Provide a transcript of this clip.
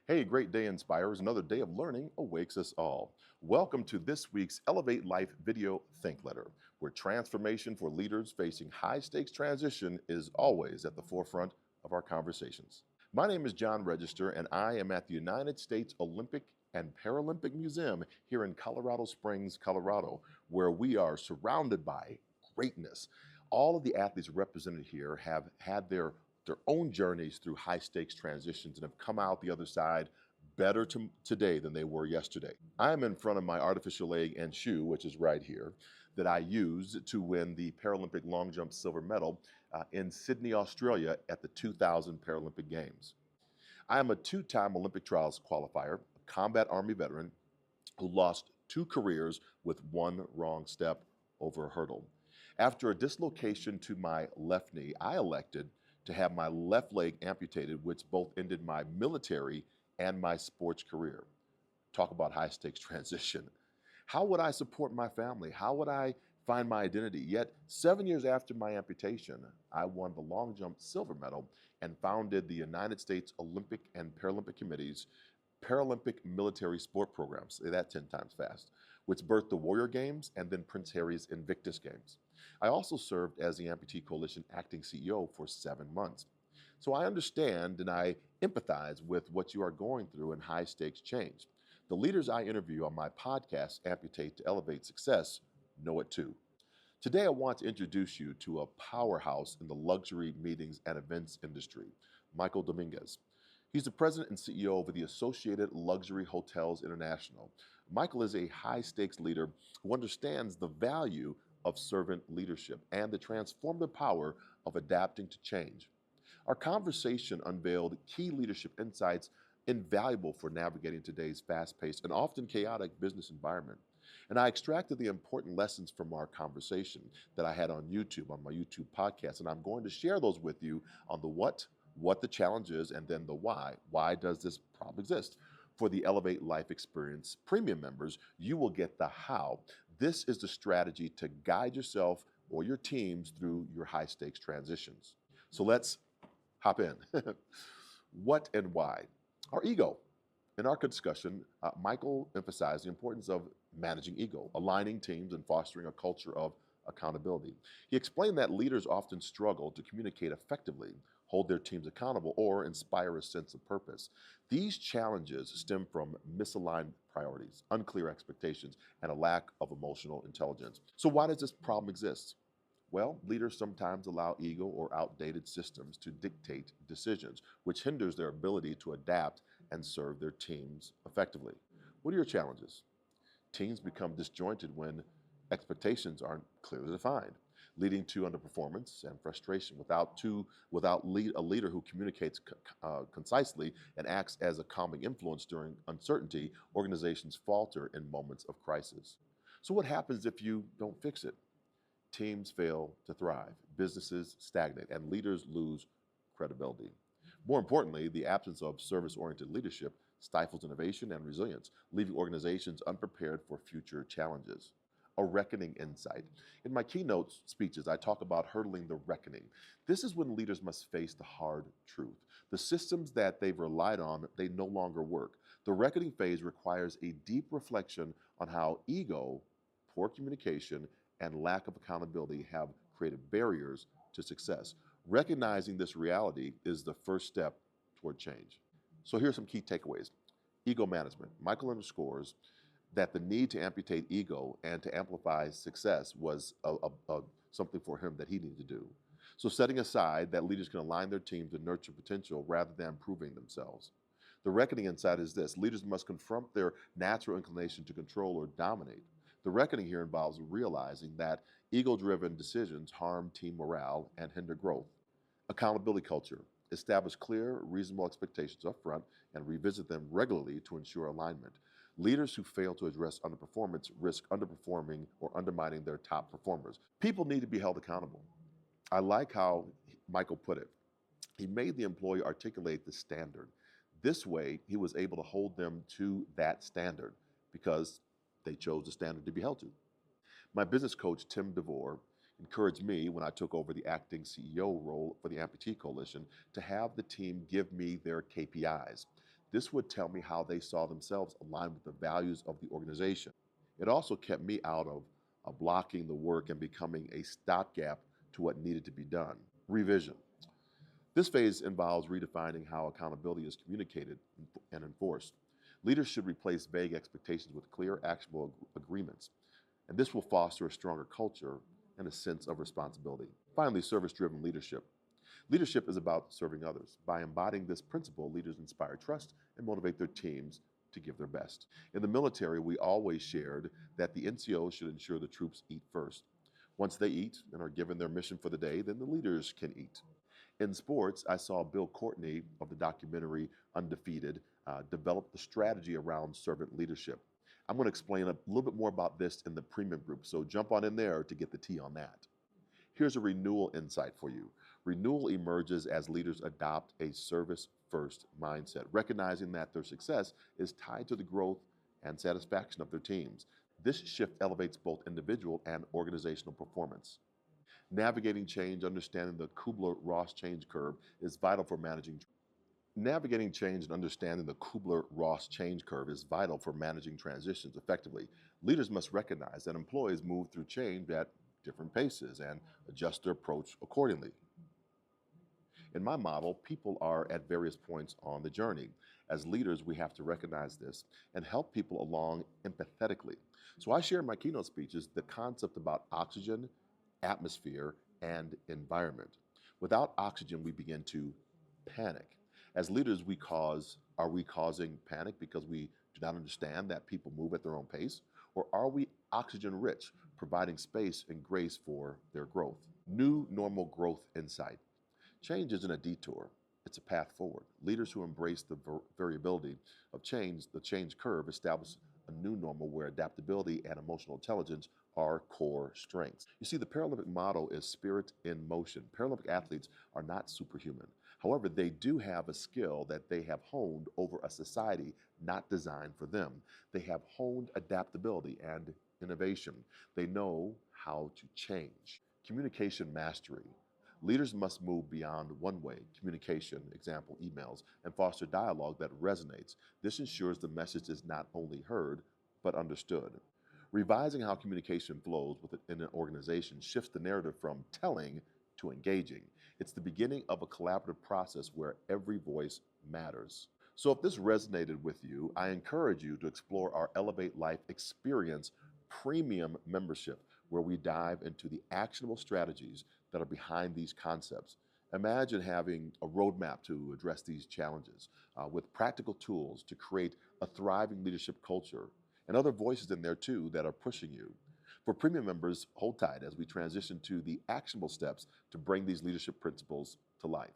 Hey, great day inspires. Another day of learning awakes us all. Welcome to this week's Elevate Life video Think Letter, where transformation for leaders facing high stakes transition is always at the forefront of our conversations. My name is John Register, and I am at the United States Olympic and Paralympic Museum here in Colorado Springs, Colorado, where we are surrounded by greatness. All of the athletes represented here have had their own journeys through high stakes transitions and have come out the other side better today than they were yesterday. I'm in front of my artificial leg and shoe, which is right here, that I used to win the Paralympic long jump silver medal in Sydney, Australia at the 2000 Paralympic Games. I am a two-time Olympic trials qualifier, a combat Army veteran who lost two careers with one wrong step over a hurdle. After a dislocation to my left knee, I elected to have my left leg amputated, which both ended my military and my sports career. Talk about high stakes transition. How would I support my family? How would I find my identity? Yet, 7 years after my amputation, I won the long jump silver medal and founded the United States Olympic and Paralympic Committee's Paralympic military sport programs, say that 10 times fast, which birthed the Warrior Games and then Prince Harry's Invictus Games. I also served as the Amputee Coalition acting CEO for 7 months. So I understand and I empathize with what you are going through in high stakes change. The leaders I interview on my podcast, Amputate to Elevate Success, know it too. Today, I want to introduce you to a powerhouse in the luxury meetings and events industry, Michael Dominguez. He's the president and CEO of the Associated Luxury Hotels International. Michael is a high-stakes leader who understands the value of servant leadership and the transformative power of adapting to change. Our conversation unveiled key leadership insights invaluable for navigating today's fast-paced and often chaotic business environment. And I extracted the important lessons from our conversation that I had on YouTube, on my YouTube podcast, and I'm going to share those with you on the what the challenge is, and then the why. Why does this problem exist? For the Elevate Life Experience premium members, you will get the how. This is the strategy to guide yourself or your teams through your high stakes transitions. So let's hop in. What and why? Our ego. In our discussion, Michael emphasized the importance of managing ego, aligning teams, and fostering a culture of accountability. He explained that leaders often struggle to communicate effectively, hold their teams accountable, or inspire a sense of purpose. These challenges stem from misaligned priorities, unclear expectations, and a lack of emotional intelligence. So why does this problem exist? Well, leaders sometimes allow ego or outdated systems to dictate decisions, which hinders their ability to adapt and serve their teams effectively. What are your challenges? Teams become disjointed when expectations aren't clearly defined, leading to underperformance and frustration. Without a leader who communicates concisely and acts as a calming influence during uncertainty, organizations falter in moments of crisis. So what happens if you don't fix it? Teams fail to thrive, businesses stagnate, and leaders lose credibility. More importantly, the absence of service-oriented leadership stifles innovation and resilience, leaving organizations unprepared for future challenges. A reckoning insight. In my keynote speeches, I talk about hurdling the reckoning. This is when leaders must face the hard truth. The systems that they've relied on, they no longer work. The reckoning phase requires a deep reflection on how ego, poor communication, and lack of accountability have created barriers to success. Recognizing this reality is the first step toward change. So here's some key takeaways. Ego management. Michael underscores that the need to amputate ego and to amplify success was something for him that he needed to do. So setting aside that leaders can align their team to nurture potential rather than proving themselves. The reckoning insight is this: leaders must confront their natural inclination to control or dominate. The reckoning here involves realizing that ego-driven decisions harm team morale and hinder growth. Accountability culture. Establish clear, reasonable expectations up front and revisit them regularly to ensure alignment. Leaders who fail to address underperformance risk underperforming or undermining their top performers. People need to be held accountable. I like how Michael put it. He made the employee articulate the standard. This way, he was able to hold them to that standard because they chose the standard to be held to. My business coach, Tim DeVore, encouraged me when I took over the acting CEO role for the Amputee Coalition to have the team give me their KPIs. This would tell me how they saw themselves aligned with the values of the organization. It also kept me out of blocking the work and becoming a stopgap to what needed to be done. Revision. This phase involves redefining how accountability is communicated and enforced. Leaders should replace vague expectations with clear, actionable agreements, and this will foster a stronger culture and a sense of responsibility. Finally, service-driven leadership. Leadership is about serving others. By embodying this principle, leaders inspire trust and motivate their teams to give their best. In the military, we always shared that the NCOs should ensure the troops eat first. Once they eat and are given their mission for the day, then the leaders can eat. In sports, I saw Bill Courtney of the documentary Undefeated develop the strategy around servant leadership. I'm going to explain a little bit more about this in the premium group, so jump on in there to get the tea on that. Here's a renewal insight for you. Renewal emerges as leaders adopt a service-first mindset, recognizing that their success is tied to the growth and satisfaction of their teams. This shift elevates both individual and organizational performance. Navigating change, understanding the Kubler-Ross change curve is vital for managing. Navigating change and understanding the Kubler-Ross change curve is vital for managing transitions effectively. Leaders must recognize that employees move through change at different paces and adjust their approach accordingly. In my model, people are at various points on the journey. As leaders, we have to recognize this and help people along empathetically. So I share in my keynote speeches the concept about oxygen, atmosphere, and environment. Without oxygen, we begin to panic. As leaders, are we causing panic because we do not understand that people move at their own pace? Or are we oxygen rich, providing space and grace for their growth? New normal growth insight. Change isn't a detour, it's a path forward. Leaders who embrace the variability of change, the change curve, establish a new normal where adaptability and emotional intelligence are core strengths. You see, the Paralympic motto is spirit in motion. Paralympic athletes are not superhuman. However, they do have a skill that they have honed over a society not designed for them. They have honed adaptability and innovation. They know how to change. Communication mastery. Leaders must move beyond one-way communication, example, emails, and foster dialogue that resonates. This ensures the message is not only heard, but understood. Revising how communication flows within an organization shifts the narrative from telling to engaging. It's the beginning of a collaborative process where every voice matters. So if this resonated with you, I encourage you to explore our Elevate Life Experience Premium membership, where we dive into the actionable strategies that are behind these concepts. Imagine having a roadmap to address these challenges with practical tools to create a thriving leadership culture and other voices in there too that are pushing you. For premium members, hold tight as we transition to the actionable steps to bring these leadership principles to life.